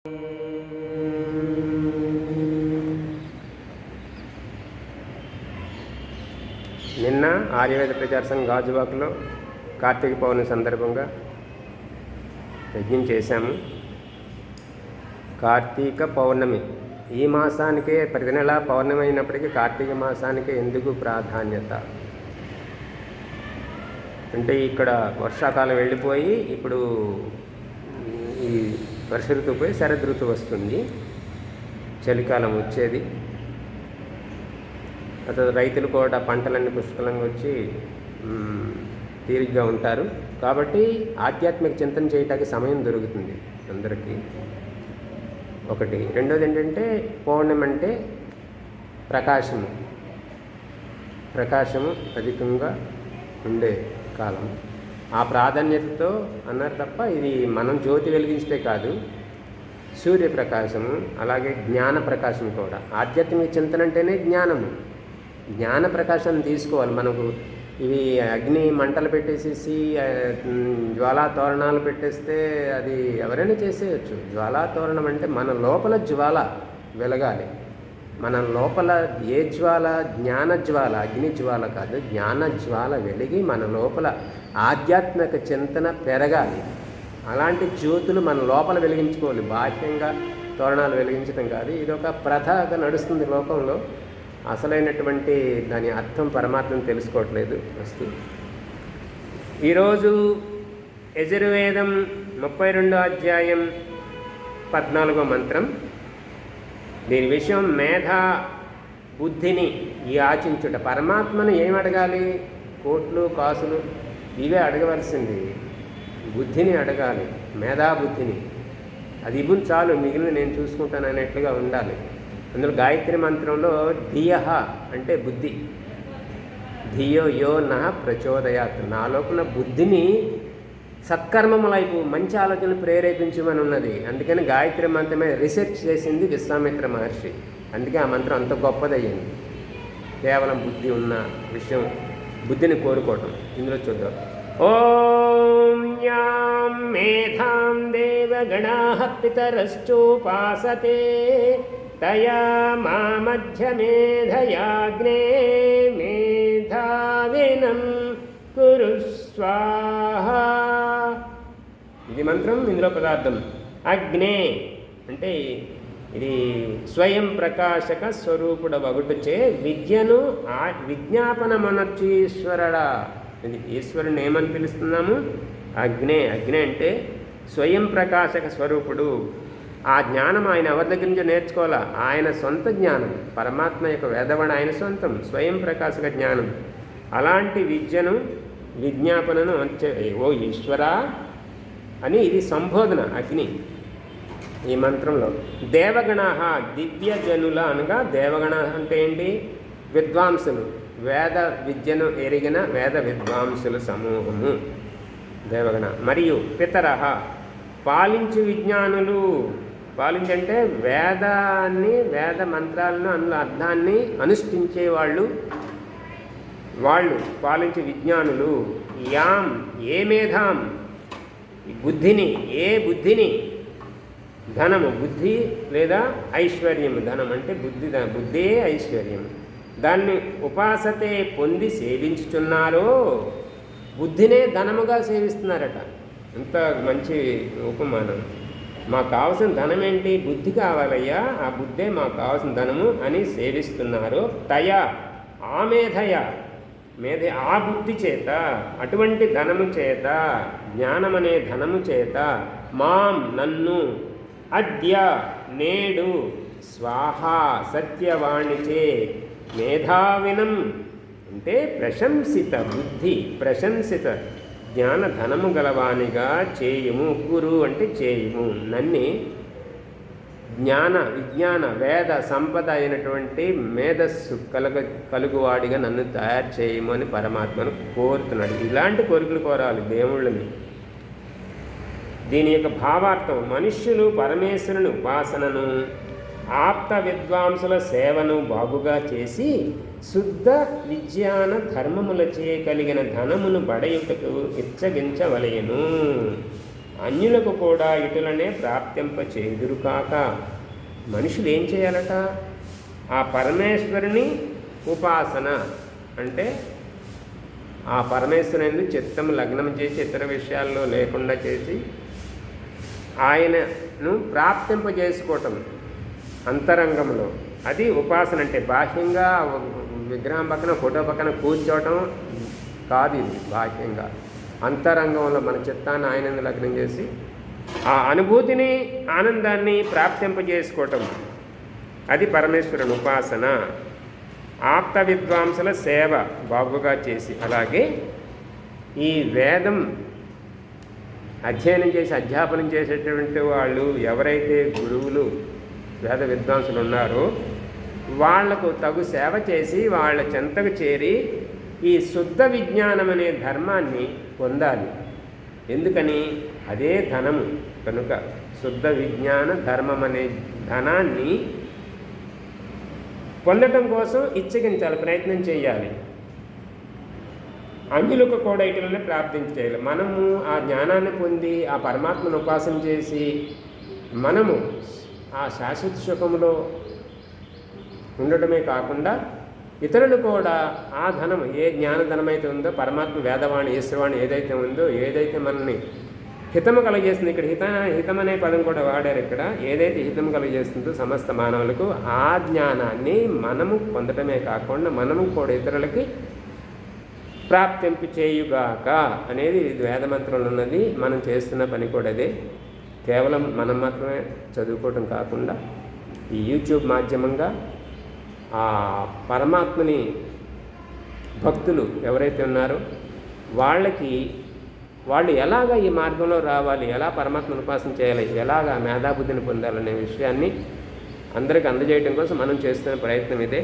నిన్న ఆర్యవేద ప్రచార సంఘం గాజువాకలో కార్తీక పౌర్ణమి సందర్భంగా యజ్ఞం చేశాము. కార్తీక పౌర్ణమి ఈ మాసానికే, ప్రతి నెల పౌర్ణమి అయినప్పటికీ కార్తీక మాసానికే ఎందుకు ప్రాధాన్యత అంటే, ఇక్కడ వర్షాకాలం వెళ్ళిపోయి ఇప్పుడు ఈ వర్ష ఋతువు పోయి శరద్ ఋతువు వస్తుంది, చలికాలం వచ్చేది. అతను రైతులు కూడా పంటలన్నీ పుష్కలంగా వచ్చి తీరిగ్గా ఉంటారు. కాబట్టి ఆధ్యాత్మిక చింతన చేయడానికి సమయం దొరుకుతుంది అందరికీ. ఒకటి. రెండోది ఏంటంటే, పౌర్ణమి అంటే ప్రకాశము అధికంగా ఉండే కాలం. ఆ ప్రాధాన్యతతో అన్నారు తప్ప, ఇది మనం జ్యోతి వెలిగించే కాదు, సూర్యప్రకాశము అలాగే జ్ఞాన ప్రకాశం కూడా. ఆధ్యాత్మిక చింతన అంటేనే జ్ఞాన ప్రకాశాన్ని తీసుకోవాలి. మనకు ఇవి అగ్ని మంటలు పెట్టేసేసి జ్వాలా తోరణాలు పెట్టేస్తే అది ఎవరైనా చేసేయచ్చు. జ్వాలా తోరణం అంటే మన లోపల జ్వాల వెలగాలి. మన లోపల ఏ జ్వాల? జ్ఞాన జ్వాల, అగ్ని జ్వాల కాదు, జ్ఞాన జ్వాల వెలిగి మన లోపల ఆధ్యాత్మిక చింతన పెరగాలి. అలాంటి జ్యోతులు మన లోపల వెలిగించుకోవాలి. బాహ్యంగా తోరణాలు వెలిగించడం కాదు. ఇది ఒక ప్రథగా నడుస్తుంది లోకంలో. అసలైనటువంటి దాని అర్థం పరమాత్మను తెలుసుకోవట్లేదు. వస్తు ఈరోజు యజుర్వేదం 32వ అధ్యాయం 14వ మంత్రం. దీని విషయం మేధా బుద్ధిని యాచించుట. పరమాత్మను ఏమి అడగాలి? కోట్లు కాసులు ఇవే అడగవలసింది. బుద్ధిని అడగాలి, మేధాబుద్ధిని. అది ఇవ్వను చాలు, మిగిలిన నేను చూసుకుంటాను అనేట్లుగా ఉండాలి. అందులో గాయత్రి మంత్రంలో ధియః అంటే బుద్ధి. ధియో యో నః ప్రచోదయాత్. నా లోపల బుద్ధిని సత్కర్మములైపు మంచి ఆలోచనలు ప్రేరేపించమని ఉన్నది. అందుకని గాయత్రి మంత్రమే రీసెర్చ్ చేసింది విశ్వామిత్ర మహర్షి. అందుకే ఆ మంత్రం అంత గొప్పదయ్యింది. కేవలం బుద్ధి ఉన్న విషయం, బుద్ధిని కోరుకోవటం. ఇందులో చూద్దాం. ఓం యాం మేధాం దేవగణాః పితరశ్చోపాసతే తయా మామధ్య మేధయాగ్నే మేధావినం కురు స్వాహా. ఇది మంత్రం, ఇందులో పదార్థం. అగ్నే అంటే ఇది స్వయం ప్రకాశక స్వరూపుడ వగుటచే విద్యను విజ్ఞాపనమనర్చు ఈశ్వరుడా. ఇది ఈశ్వరుని ఏమని పిలుస్తున్నాము? అగ్నే. అగ్నే అంటే స్వయం ప్రకాశక స్వరూపుడు. ఆ జ్ఞానం ఆయన ఎవరి దగ్గర నుంచో నేర్చుకోవాలా. ఆయన సొంత జ్ఞానం, పరమాత్మ యొక్క వేదవాణ ఆయన సొంతం, స్వయం ప్రకాశక జ్ఞానం. అలాంటి విద్యను, విజ్ఞాపనను ఓ ఈశ్వరా అని ఇది సంబోధన. అగ్ని ఈ మంత్రంలో. దేవగణ దివ్యజనుల అనగా, దేవగణ అంటే ఏంటి? విద్వాంసులు, వేద విద్యను ఎరిగిన వేద విద్వాంసుల సమూహము దేవగణ. మరియు పితరః పాలించు విజ్ఞానులు. పాలించంటే వేదాన్ని, వేద మంత్రాలను, అందులో అర్థాన్ని అనుష్ఠించేవాళ్ళు, వాళ్ళు పాలించే విజ్ఞానులు. యాం ఏ మేధాం, బుద్ధిని, ఏ బుద్ధిని, ధనము బుద్ధి లేదా ఐశ్వర్యము. ధనం అంటే బుద్ధే ఐశ్వర్యం. దాన్ని ఉపాసతే పొంది సేవించుచున్నారో, బుద్ధినే ధనముగా సేవిస్తున్నారట. ఎంత మంచి ఉపమానం. మాకు కావాల్సిన ధనం ఏంటి? బుద్ధి కావాలయ్యా, ఆ బుద్ధే మాకు కావాల్సిన ధనము అని సేవిస్తున్నారు. తయ ఆ మేధయ, ఆ బుద్ధి చేత, అటువంటి ధనము చేత, జ్ఞానమనే ధనము చేత, మాం నన్ను, అద్య నేడు, స్వాహ సత్యవాణిచే, మేధావినం అంటే ప్రశంసిత బుద్ధి, ప్రశంసిత జ్ఞాన ధనము గలవానిగా చేయుము. కురు అంటే చేయుము. నన్ను జ్ఞాన విజ్ఞాన వేద సంపద అయినటువంటి మేధస్సు కలుగువాడిగా నన్ను తయారు చేయము అని పరమాత్మను కోరుతున్నాడు. ఇలాంటి కోరికలు కోరాలి దేవుళ్ళని. దీని యొక్క భావార్థం, మనుష్యులు పరమేశ్వరుని ఉపాసనను, ఆప్త విద్వాంసుల సేవను బాగుగా చేసి శుద్ధ విజ్ఞాన ధర్మములచే కలిగిన ధనమును బడయుటకు ఇచ్చగించవలయను. అన్యులకు కూడా ఇటులనే ప్రాప్తింప చేదురు కాక. మనుషులు ఏం చేయాలట? ఆ పరమేశ్వరుని ఉపాసన అంటే ఆ పరమేశ్వరుని చిత్తం లగ్నం చేసి ఇతర విషయాల్లో లేకుండా చేసి ఆయనను ప్రాప్తింపజేసుకోవటం అంతరంగంలో. అది ఉపాసన అంటే బాహ్యంగా విగ్రహం పక్కన ఫోటో పక్కన కూర్చోవటం కాదు. ఇది బాహ్యంగా అంతరంగంలో మన చిత్తాన్ని ఆయనను లగ్నం చేసి ఆ అనుభూతిని ఆనందాన్ని ప్రాప్తింపజేసుకోవటం, అది పరమేశ్వరుని ఉపాసన. ఆప్త విద్వాంసుల సేవ బాగుగా చేసి, అలాగే ఈ వేదం అధ్యయనం చేసి అధ్యాపనం చేసేటువంటి వాళ్ళు ఎవరైతే గురువులు వేద విద్వాంసులు ఉన్నారో వాళ్లకు తగు సేవ చేసి వాళ్ళ చెంతకు చేరి ఈ శుద్ధ విజ్ఞానం అనే ధర్మాన్ని పొందాలి. ఎందుకని? అదే ధనము కనుక శుద్ధ విజ్ఞాన ధర్మం అనే ధనాన్ని పొందటం కోసం ఇచ్చగించాలి, ప్రయత్నం చేయాలి. అన్యులకు కూడా ఇటులనే ప్రార్థించేయాలి. మనము ఆ జ్ఞానాన్ని పొంది ఆ పరమాత్మను ఉపాసన చేసి మనము ఆ శాశ్వత సుఖంలో ఉండటమే కాకుండా ఇతరులు కూడా ఆ ధనం, ఏ జ్ఞానధనం అయితే ఉందో, పరమాత్మ వేదవాణి ఈశ్వరవాణి ఏదైతే ఉందో, ఏదైతే మనల్ని హితము కలగజేస్తుంది, ఇక్కడ హితం అనే పదం కూడా వాడారు. ఇక్కడ ఏదైతే హితము కలగజేస్తుందో సమస్త మానవులకు ఆ జ్ఞానాన్ని మనము పొందటమే కాకుండా మనము కూడా ఇతరులకి ప్రాప్తింపు చేయుగాక అనేది వేదమంత్రంలో ఉన్నది. మనం చేస్తున్న పని కూడా అదే. కేవలం మనం మాత్రమే చదువుకోవటం కాకుండా ఈ యూట్యూబ్ మాధ్యమంగా ఆ పరమాత్మని భక్తులు ఎవరైతే ఉన్నారో వాళ్ళు ఎలాగ ఈ మార్గంలో రావాలి, ఎలా పరమాత్మను ఉపాసన చేయాలి, ఎలాగ మేధాబుద్ధిని పొందాలనే విషయాన్ని అందరికీ అందజేయడం కోసం మనం చేస్తున్న ప్రయత్నం ఇదే.